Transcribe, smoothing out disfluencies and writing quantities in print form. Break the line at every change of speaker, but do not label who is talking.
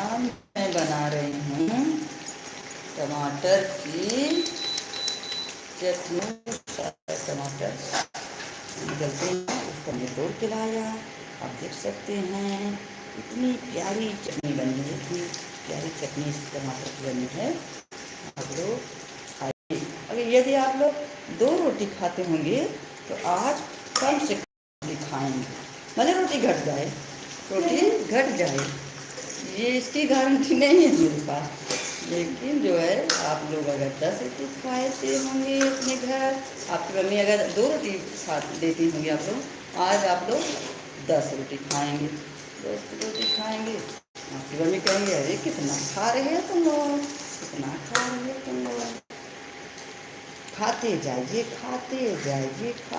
मैं बना रही हूँ टमाटर की चटनी। टमाटर निकलते हैं, उसको हमने तोड़ के लाया। आप देख सकते हैं इतनी प्यारी चटनी बनी है, इतनी प्यारी चटनी इस टमाटर की बनी है। आप लोग खाइए। अगर यदि आप लोग 2 रोटी खाते होंगे तो आज कम से कम रोटी खाएंगे, भले रोटी घट जाए, रोटी घट जाए, ये इसकी गारंटी नहीं है मेरे पास। लेकिन जो है आप लोग अगर 10 रोटी खाते होंगे अपने घर, आपकी मम्मी अगर 2 रोटी खा देती होंगी, आप लोग आज आप लोग 10 रोटी खाएंगे, 10 रोटी खाएंगे। आपकी मम्मी कहेंगे अरे कितना खा रहे हो तुम लोग, कितना खा रहे हो तुम लोग। खाते जाइए, खाते जाइए, खाते